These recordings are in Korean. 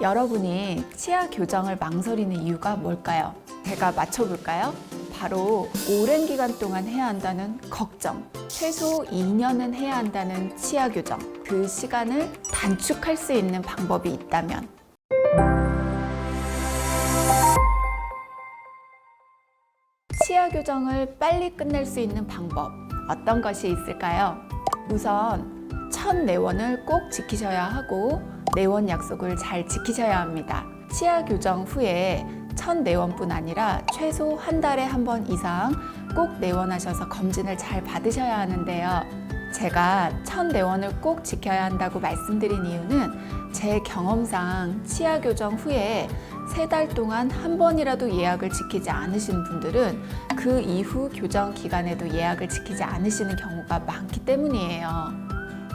여러분이 치아 교정을 망설이는 이유가 뭘까요? 제가 맞춰볼까요? 바로 오랜 기간 동안 해야 한다는 걱정, 최소 2년은 해야 한다는 치아 교정, 그 시간을 단축할 수 있는 방법이 있다면. 치아 교정을 빨리 끝낼 수 있는 방법, 어떤 것이 있을까요? 우선 첫 내원을 꼭 지키셔야 하고 내원 약속을 잘 지키셔야 합니다. 치아 교정 후에 첫 내원뿐 아니라 최소 한 달에 한 번 이상 꼭 내원하셔서 검진을 잘 받으셔야 하는데요. 제가 첫 내원을 꼭 지켜야 한다고 말씀드린 이유는 제 경험상 치아 교정 후에 3달 동안 한 번이라도 예약을 지키지 않으신 분들은 그 이후 교정 기간에도 예약을 지키지 않으시는 경우가 많기 때문이에요.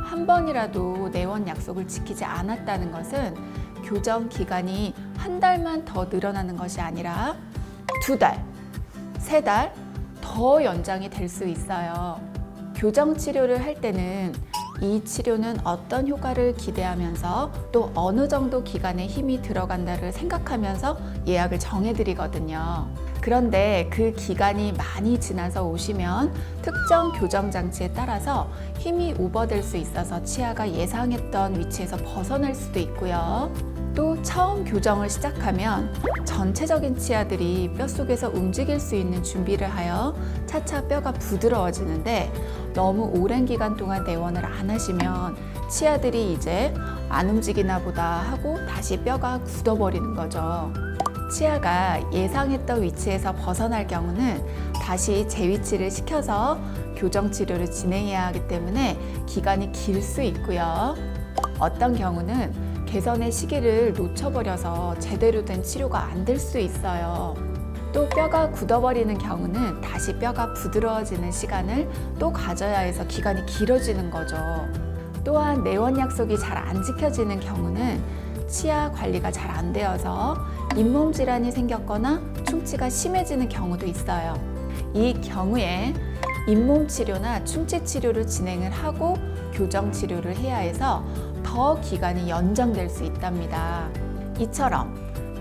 한 번이라도 내원 약속을 지키지 않았다는 것은 교정 기간이 한 달만 더 늘어나는 것이 아니라 2달, 3달 더 연장이 될 수 있어요. 교정 치료를 할 때는 이 치료는 어떤 효과를 기대하면서 또 어느 정도 기간에 힘이 들어간다를 생각하면서 예약을 정해드리거든요. 그런데 그 기간이 많이 지나서 오시면 특정 교정 장치에 따라서 힘이 오버될 수 있어서 치아가 예상했던 위치에서 벗어날 수도 있고요. 또 처음 교정을 시작하면 전체적인 치아들이 뼛속에서 움직일 수 있는 준비를 하여 차차 뼈가 부드러워지는데 너무 오랜 기간 동안 내원을 안 하시면 치아들이 이제 안 움직이나 보다 하고 다시 뼈가 굳어버리는 거죠. 치아가 예상했던 위치에서 벗어날 경우는 다시 재위치를 시켜서 교정 치료를 진행해야 하기 때문에 기간이 길 수 있고요. 어떤 경우는 개선의 시기를 놓쳐버려서 제대로 된 치료가 안 될 수 있어요. 또 뼈가 굳어버리는 경우는 다시 뼈가 부드러워지는 시간을 또 가져야 해서 기간이 길어지는 거죠. 또한 내원 약속이 잘 안 지켜지는 경우는 치아 관리가 잘 안 되어서 잇몸 질환이 생겼거나 충치가 심해지는 경우도 있어요. 이 경우에 잇몸 치료나 충치 치료를 진행을 하고 교정 치료를 해야 해서 더 기간이 연장될 수 있답니다. 이처럼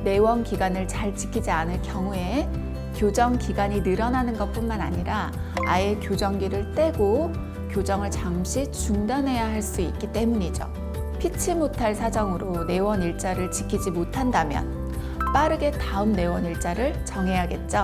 내원 기간을 잘 지키지 않을 경우에 교정 기간이 늘어나는 것뿐만 아니라 아예 교정기를 떼고 교정을 잠시 중단해야 할 수 있기 때문이죠. 피치 못할 사정으로 내원 일자를 지키지 못한다면 빠르게 다음 내원 일자를 정해야겠죠.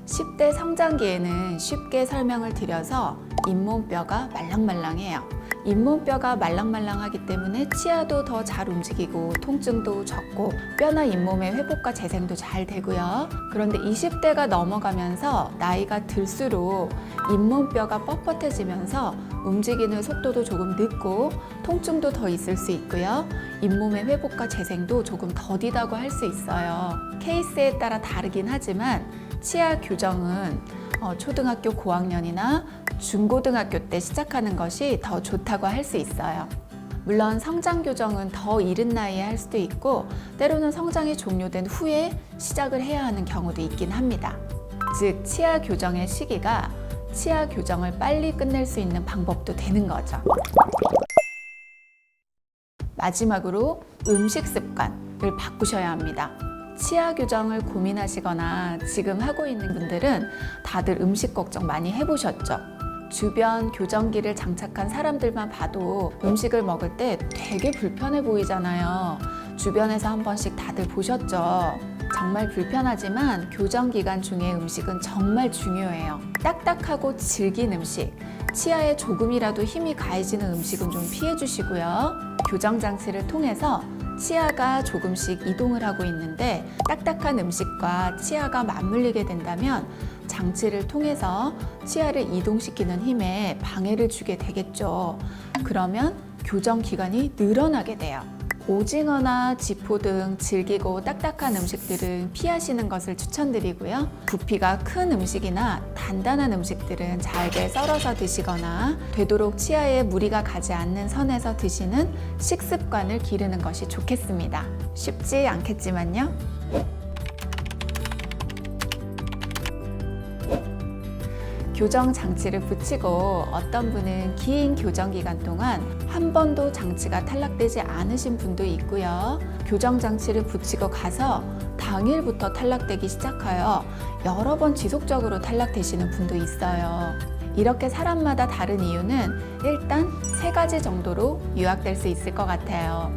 (10대) 성장기에는 쉽게 설명을 드려서 잇몸뼈가 말랑말랑해요. 잇몸뼈가 말랑말랑하기 때문에 치아도 더 잘 움직이고 통증도 적고 뼈나 잇몸의 회복과 재생도 잘 되고요. 그런데 20대가 넘어가면서 나이가 들수록 잇몸뼈가 뻣뻣해지면서 움직이는 속도도 조금 늦고 통증도 더 있을 수 있고요. 잇몸의 회복과 재생도 조금 더디다고 할 수 있어요. 케이스에 따라 다르긴 하지만 치아 교정은 초등학교 고학년이나 중고등학교 때 시작하는 것이 더 좋다고 할 수 있어요. 물론 성장 교정은 더 이른 나이에 할 수도 있고 때로는 성장이 종료된 후에 시작을 해야 하는 경우도 있긴 합니다. 즉 치아 교정의 시기가 치아 교정을 빨리 끝낼 수 있는 방법도 되는 거죠. 마지막으로 음식 습관을 바꾸셔야 합니다. 치아 교정을 고민하시거나 지금 하고 있는 분들은 다들 음식 걱정 많이 해보셨죠? 주변 교정기를 장착한 사람들만 봐도 음식을 먹을 때 되게 불편해 보이잖아요. 주변에서 한 번씩 다들 보셨죠? 정말 불편하지만 교정 기간 중에 음식은 정말 중요해요. 딱딱하고 질긴 음식, 치아에 조금이라도 힘이 가해지는 음식은 좀 피해 주시고요. 교정 장치를 통해서 치아가 조금씩 이동을 하고 있는데 딱딱한 음식과 치아가 맞물리게 된다면 장치를 통해서 치아를 이동시키는 힘에 방해를 주게 되겠죠. 그러면 교정 기간이 늘어나게 돼요. 오징어나 지포 등 질기고 딱딱한 음식들은 피하시는 것을 추천드리고요. 부피가 큰 음식이나 단단한 음식들은 잘게 썰어서 드시거나 되도록 치아에 무리가 가지 않는 선에서 드시는 식습관을 기르는 것이 좋겠습니다. 쉽지 않겠지만요. 교정 장치를 붙이고 어떤 분은 긴 교정 기간 동안 한 번도 장치가 탈락되지 않으신 분도 있고요. 교정 장치를 붙이고 가서 당일부터 탈락되기 시작하여 여러 번 지속적으로 탈락되시는 분도 있어요. 이렇게 사람마다 다른 이유는 일단 3가지 정도로 요약될 수 있을 것 같아요.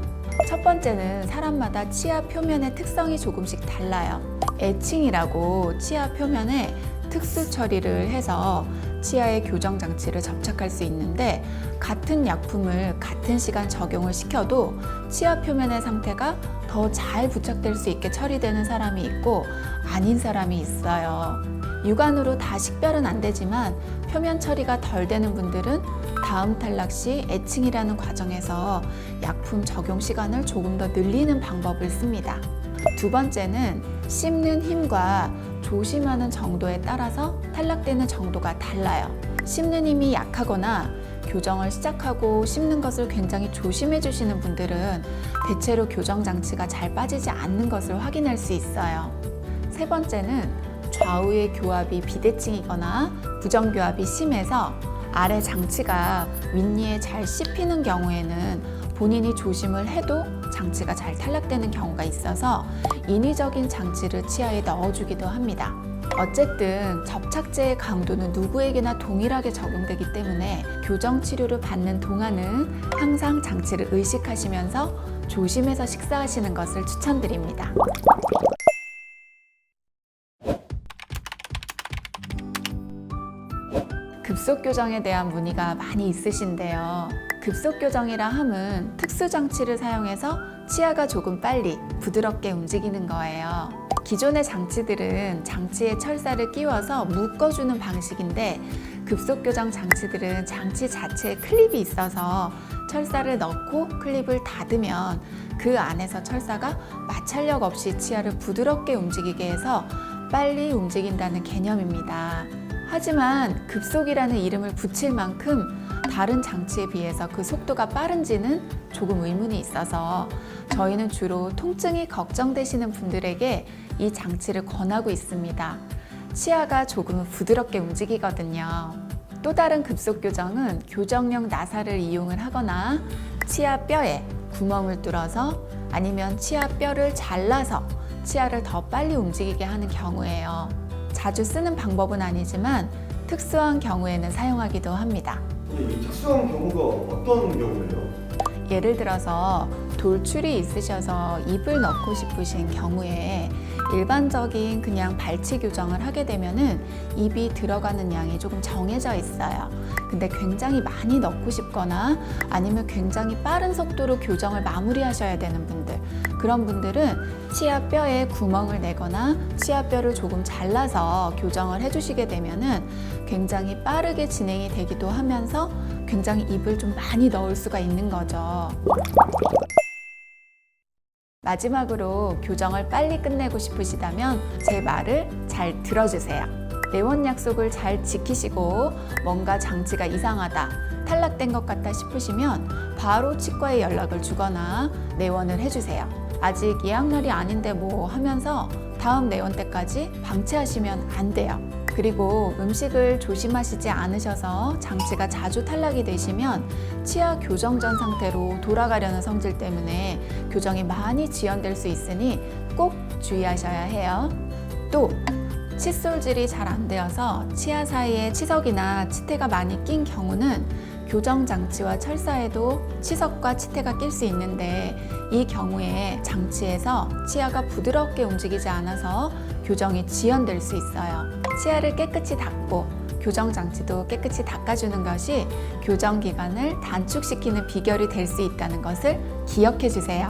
첫 번째는 사람마다 치아 표면의 특성이 조금씩 달라요. 에칭이라고 치아 표면에 특수 처리를 해서 치아의 교정 장치를 접착할 수 있는데, 같은 약품을 같은 시간 적용을 시켜도 치아 표면의 상태가 더 잘 부착될 수 있게 처리되는 사람이 있고 아닌 사람이 있어요. 육안으로 다 식별은 안 되지만 표면 처리가 덜 되는 분들은 다음 탈락 시 에칭이라는 과정에서 약품 적용 시간을 조금 더 늘리는 방법을 씁니다. 두 번째는 씹는 힘과 조심하는 정도에 따라서 탈락되는 정도가 달라요. 씹는 힘이 약하거나 교정을 시작하고 씹는 것을 굉장히 조심해 주시는 분들은 대체로 교정 장치가 잘 빠지지 않는 것을 확인할 수 있어요. 세 번째는 좌우의 교합이 비대칭이거나 부정교합이 심해서 아래 장치가 윗니에 잘 씹히는 경우에는 본인이 조심을 해도 장치가 잘 탈락되는 경우가 있어서 인위적인 장치를 치아에 넣어주기도 합니다. 어쨌든 접착제의 강도는 누구에게나 동일하게 적용되기 때문에 교정 치료를 받는 동안은 항상 장치를 의식하시면서 조심해서 식사하시는 것을 추천드립니다. 급속 교정에 대한 문의가 많이 있으신데요. 급속 교정이라 함은 특수 장치를 사용해서 치아가 조금 빨리 부드럽게 움직이는 거예요. 기존의 장치들은 장치에 철사를 끼워서 묶어주는 방식인데, 급속 교정 장치들은 장치 자체에 클립이 있어서 철사를 넣고 클립을 닫으면 그 안에서 철사가 마찰력 없이 치아를 부드럽게 움직이게 해서 빨리 움직인다는 개념입니다. 하지만 급속이라는 이름을 붙일 만큼 다른 장치에 비해서 그 속도가 빠른지는 조금 의문이 있어서 저희는 주로 통증이 걱정되시는 분들에게 이 장치를 권하고 있습니다. 치아가 조금은 부드럽게 움직이거든요. 또 다른 급속 교정은 교정용 나사를 이용을 하거나 치아 뼈에 구멍을 뚫어서 아니면 치아 뼈를 잘라서 치아를 더 빨리 움직이게 하는 경우예요. 자주 쓰는 방법은 아니지만 특수한 경우에는 사용하기도 합니다. 이 특수한 경우가 어떤 경우예요? 예를 들어서 돌출이 있으셔서 입을 넣고 싶으신 경우에 일반적인 그냥 발치 교정을 하게 되면은 입이 들어가는 양이 조금 정해져 있어요. 근데 굉장히 많이 넣고 싶거나 아니면 굉장히 빠른 속도로 교정을 마무리하셔야 되는 분들, 그런 분들은 치아 뼈에 구멍을 내거나 치아 뼈를 조금 잘라서 교정을 해주시게 되면은 굉장히 빠르게 진행이 되기도 하면서 굉장히 입을 좀 많이 넣을 수가 있는 거죠. 마지막으로 교정을 빨리 끝내고 싶으시다면 제 말을 잘 들어주세요. 내원 약속을 잘 지키시고 뭔가 장치가 이상하다, 탈락된 것 같다 싶으시면 바로 치과에 연락을 주거나 내원을 해주세요. 아직 예약날이 아닌데 뭐 하면서 다음 내원 때까지 방치하시면 안 돼요. 그리고 음식을 조심하시지 않으셔서 장치가 자주 탈락이 되시면 치아 교정 전 상태로 돌아가려는 성질 때문에 교정이 많이 지연될 수 있으니 꼭 주의하셔야 해요. 또 칫솔질이 잘 안 되어서 치아 사이에 치석이나 치태가 많이 낀 경우는 교정 장치와 철사에도 치석과 치태가 낄 수 있는데, 이 경우에 장치에서 치아가 부드럽게 움직이지 않아서 교정이 지연될 수 있어요. 치아를 깨끗이 닦고 교정 장치도 깨끗이 닦아주는 것이 교정 기간을 단축시키는 비결이 될 수 있다는 것을 기억해 주세요.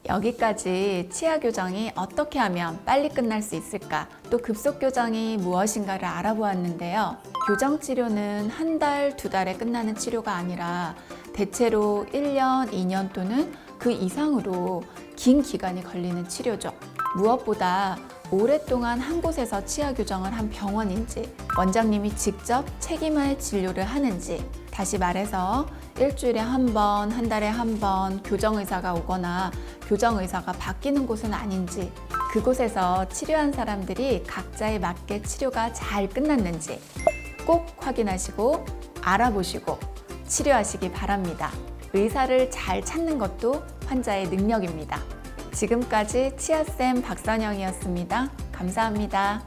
여기까지 치아 교정이 어떻게 하면 빨리 끝날 수 있을까, 또 급속 교정이 무엇인가를 알아보았는데요. 교정 치료는 한 달, 2달에 끝나는 치료가 아니라 대체로 1년, 2년 또는 그 이상으로 긴 기간이 걸리는 치료죠. 무엇보다 오랫동안 한 곳에서 치아 교정을 한 병원인지, 원장님이 직접 책임을 진료를 하는지, 다시 말해서 일주일에 한 번, 한 달에 한 번 교정의사가 오거나 교정의사가 바뀌는 곳은 아닌지, 그곳에서 치료한 사람들이 각자에 맞게 치료가 잘 끝났는지 꼭 확인하시고 알아보시고 치료하시기 바랍니다. 의사를 잘 찾는 것도 환자의 능력입니다. 지금까지 치아쌤 박선영이었습니다. 감사합니다.